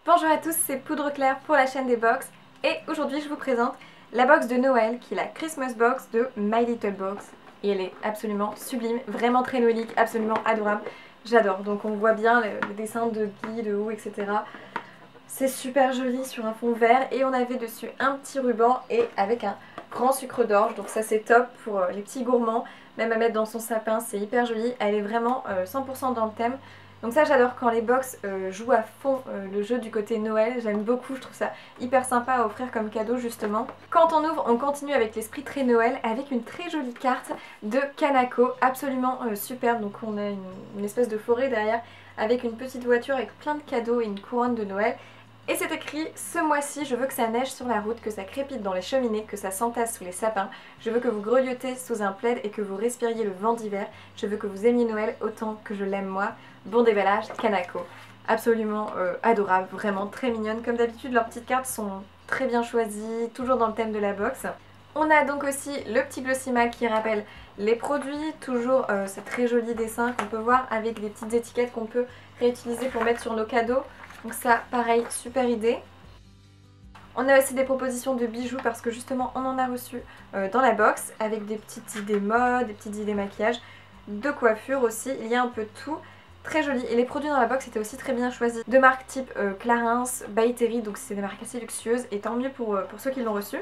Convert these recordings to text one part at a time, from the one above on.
Bonjour à tous, c'est Poudre Claire pour la chaîne des box et aujourd'hui je vous présente la box de Noël qui est la Christmas box de My Little Box et elle est absolument sublime, vraiment très noélique, absolument adorable, j'adore. Donc on voit bien le dessin de Guy, de haut, etc. C'est super joli sur un fond vert et on avait dessus un petit ruban et avec un grand sucre d'orge, donc ça c'est top pour les petits gourmands, même à mettre dans son sapin, c'est hyper joli, elle est vraiment 100% dans le thème. Donc ça j'adore quand les box jouent à fond le jeu du côté Noël, j'aime beaucoup, je trouve ça hyper sympa à offrir comme cadeau justement. Quand on ouvre, on continue avec l'esprit très Noël avec une très jolie carte de Kanako, absolument superbe. Donc on a une espèce de forêt derrière avec une petite voiture avec plein de cadeaux et une couronne de Noël. Et c'est écrit: ce mois-ci, je veux que ça neige sur la route, que ça crépite dans les cheminées, que ça s'entasse sous les sapins. Je veux que vous grelottez sous un plaid et que vous respiriez le vent d'hiver. Je veux que vous aimiez Noël autant que je l'aime moi. Bon déballage, Kanako. Absolument adorable, vraiment très mignonne. Comme d'habitude, leurs petites cartes sont très bien choisies, toujours dans le thème de la box. On a donc aussi le petit Glossima qui rappelle les produits, toujours ce très joli dessin qu'on peut voir avec des petites étiquettes qu'on peut réutiliser pour mettre sur nos cadeaux. Donc ça, pareil, super idée. On a aussi des propositions de bijoux parce que justement on en a reçu dans la box avec des petites idées mode, des petites idées maquillage, de coiffure aussi, il y a un peu de tout. Très joli. Et les produits dans la box étaient aussi très bien choisis. De marques type Clarins, By Terry, donc c'est des marques assez luxueuses et tant mieux pour ceux qui l'ont reçu.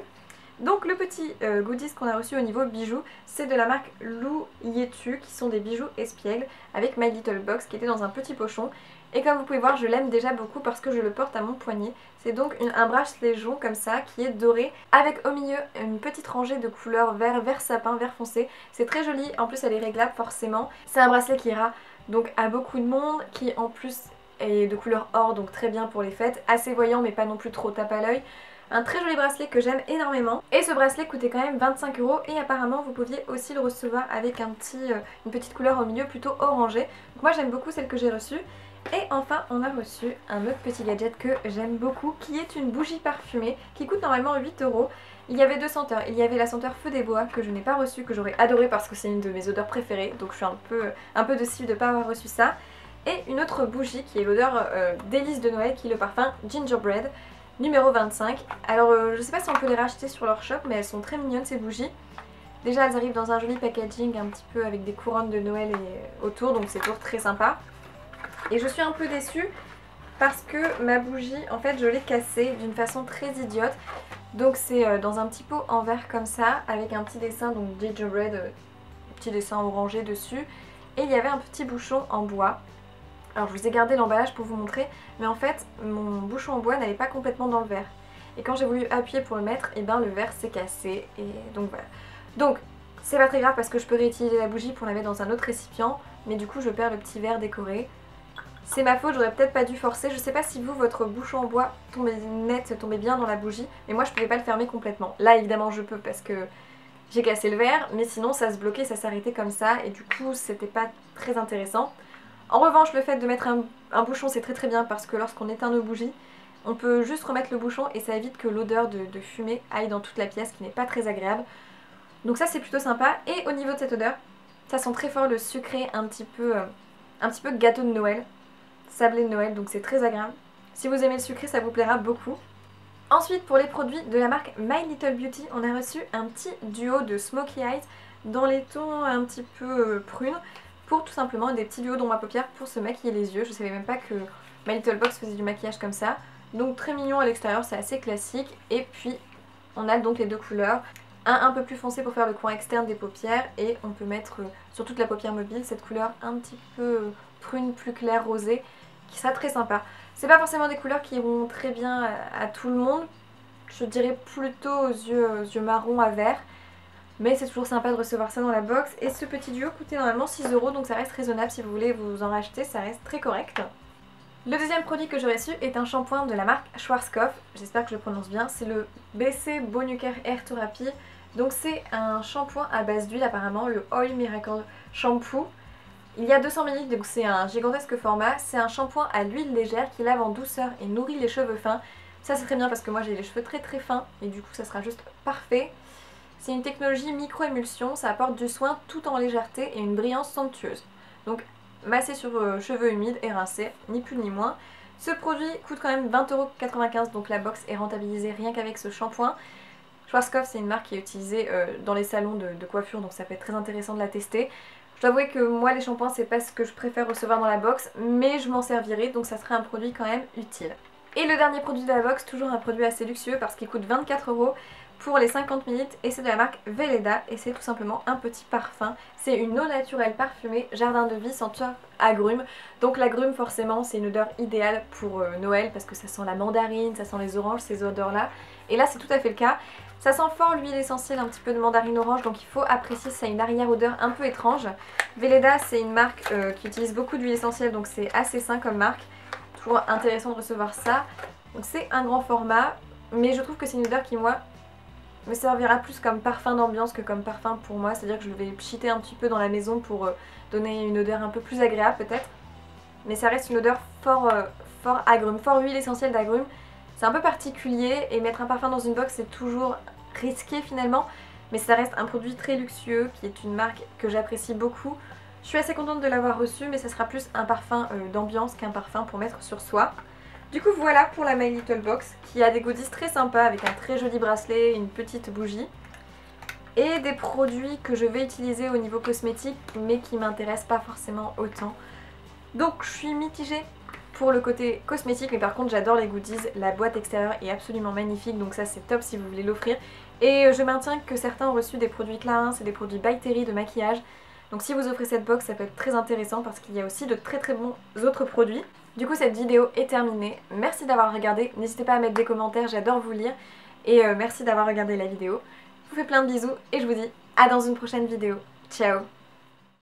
Donc le petit goodies qu'on a reçu au niveau bijoux, c'est de la marque Lou Yetu qui sont des bijoux espiègles avec My Little Box qui était dans un petit pochon. Et comme vous pouvez voir, je l'aime déjà beaucoup parce que je le porte à mon poignet. C'est donc un bracelet jaune comme ça qui est doré avec au milieu une petite rangée de couleurs vert sapin, vert foncé. C'est très joli, en plus elle est réglable forcément. C'est un bracelet qui ira donc à beaucoup de monde, qui en plus est de couleur or, donc très bien pour les fêtes. Assez voyant mais pas non plus trop tape à l'œil. Un très joli bracelet que j'aime énormément. Et ce bracelet coûtait quand même 25 € et apparemment vous pouviez aussi le recevoir avec une petite couleur au milieu plutôt orangée. Donc moi j'aime beaucoup celle que j'ai reçue. Et enfin on a reçu un autre petit gadget que j'aime beaucoup qui est une bougie parfumée qui coûte normalement 8 €. Il y avait deux senteurs, il y avait la senteur feu des bois que je n'ai pas reçue, que j'aurais adoré parce que c'est une de mes odeurs préférées, donc je suis un peu déçue de ne pas avoir reçu ça. Et une autre bougie qui est l'odeur délice de Noël qui est le parfum Gingerbread numéro 25. Alors je sais pas si on peut les racheter sur leur shop mais elles sont très mignonnes ces bougies. Déjà elles arrivent dans un joli packaging un petit peu avec des couronnes de Noël et autour, donc c'est toujours très sympa. Et je suis un peu déçue parce que ma bougie, en fait, je l'ai cassée d'une façon très idiote. Donc c'est dans un petit pot en verre comme ça, avec un petit dessin, donc gingerbread, petit dessin orangé dessus. Et il y avait un petit bouchon en bois. Alors je vous ai gardé l'emballage pour vous montrer, mais en fait, mon bouchon en bois n'allait pas complètement dans le verre. Et quand j'ai voulu appuyer pour le mettre, et ben le verre s'est cassé, et donc voilà. Donc, c'est pas très grave parce que je peux réutiliser la bougie pour la mettre dans un autre récipient, mais du coup je perds le petit verre décoré. C'est ma faute, j'aurais peut-être pas dû forcer. Je sais pas si vous, votre bouchon en bois tombait bien dans la bougie, mais moi je pouvais pas le fermer complètement. Là évidemment je peux parce que j'ai cassé le verre, mais sinon ça se bloquait, ça s'arrêtait comme ça et du coup c'était pas très intéressant. En revanche, le fait de mettre un bouchon c'est très bien parce que lorsqu'on éteint nos bougies, on peut juste remettre le bouchon et ça évite que l'odeur de fumée aille dans toute la pièce, qui n'est pas très agréable. Donc ça c'est plutôt sympa. Et au niveau de cette odeur, ça sent très fort le sucré, un petit peu gâteau de Noël, sablé de Noël, donc c'est très agréable. Si vous aimez le sucré, ça vous plaira beaucoup. Ensuite, pour les produits de la marque My Little Beauty, on a reçu un petit duo de Smokey Eyes dans les tons un petit peu prunes, pour tout simplement des petits duos d'ombre à paupières pour se maquiller les yeux. Je savais même pas que My Little Box faisait du maquillage comme ça. Donc très mignon à l'extérieur, c'est assez classique. Et puis on a donc les deux couleurs. Un peu plus foncé pour faire le coin externe des paupières et on peut mettre sur toute la paupière mobile cette couleur un petit peu prune, plus claire, rosée, qui sera très sympa. C'est pas forcément des couleurs qui iront très bien à tout le monde, je dirais plutôt aux yeux marron à vert, mais c'est toujours sympa de recevoir ça dans la box. Et ce petit duo coûtait normalement 6 €, donc ça reste raisonnable si vous voulez vous en racheter, ça reste très correct. Le deuxième produit que j'ai reçu est un shampoing de la marque Schwarzkopf, j'espère que je le prononce bien, c'est le BC Bonucare Hair Therapy. Donc c'est un shampoing à base d'huile apparemment, le Oil Miracle Shampoo. Il y a 200 ml, donc c'est un gigantesque format. C'est un shampoing à l'huile légère qui lave en douceur et nourrit les cheveux fins. Ça c'est très bien parce que moi j'ai les cheveux très fins et du coup ça sera juste parfait. C'est une technologie micro-émulsion, ça apporte du soin tout en légèreté et une brillance somptueuse. Donc masser sur cheveux humides et rincés, ni plus ni moins. Ce produit coûte quand même 20,95 €, donc la box est rentabilisée rien qu'avec ce shampoing. Schwarzkopf, c'est une marque qui est utilisée dans les salons de coiffure, donc ça peut être très intéressant de la tester. Je dois avouer que moi les shampoings c'est pas ce que je préfère recevoir dans la box, mais je m'en servirai, donc ça serait un produit quand même utile. Et le dernier produit de la box, toujours un produit assez luxueux parce qu'il coûte 24 € pour les 50 ml et c'est de la marque Velleda et c'est tout simplement un petit parfum. C'est une eau naturelle parfumée, jardin de vie, senteur agrumes. Donc l'agrume forcément c'est une odeur idéale pour Noël parce que ça sent la mandarine, ça sent les oranges, ces odeurs là. Et là c'est tout à fait le cas. Ça sent fort l'huile essentielle, un petit peu de mandarine orange, donc il faut apprécier, ça a une arrière-odeur un peu étrange. Velleda c'est une marque qui utilise beaucoup d'huile essentielle, donc c'est assez sain comme marque. Toujours intéressant de recevoir ça. Donc c'est un grand format, mais je trouve que c'est une odeur qui moi me servira plus comme parfum d'ambiance que comme parfum pour moi. C'est-à-dire que je vais pchiter un petit peu dans la maison pour donner une odeur un peu plus agréable peut-être. Mais ça reste une odeur fort agrume, fort huile essentielle d'agrumes. C'est un peu particulier et mettre un parfum dans une box c'est toujours risqué finalement. Mais ça reste un produit très luxueux qui est une marque que j'apprécie beaucoup. Je suis assez contente de l'avoir reçu, mais ça sera plus un parfum d'ambiance qu'un parfum pour mettre sur soi. Du coup voilà pour la My Little Box qui a des goodies très sympas avec un très joli bracelet, une petite bougie et des produits que je vais utiliser au niveau cosmétique mais qui m'intéressent pas forcément autant. Donc je suis mitigée pour le côté cosmétique, mais par contre j'adore les goodies. La boîte extérieure est absolument magnifique, donc ça c'est top si vous voulez l'offrir. Et je maintiens que certains ont reçu des produits Clarins et des produits By Terry de maquillage. Donc si vous offrez cette box, ça peut être très intéressant parce qu'il y a aussi de très bons autres produits. Du coup cette vidéo est terminée. Merci d'avoir regardé. N'hésitez pas à mettre des commentaires, j'adore vous lire. Et merci d'avoir regardé la vidéo. Je vous fais plein de bisous et je vous dis à dans une prochaine vidéo. Ciao!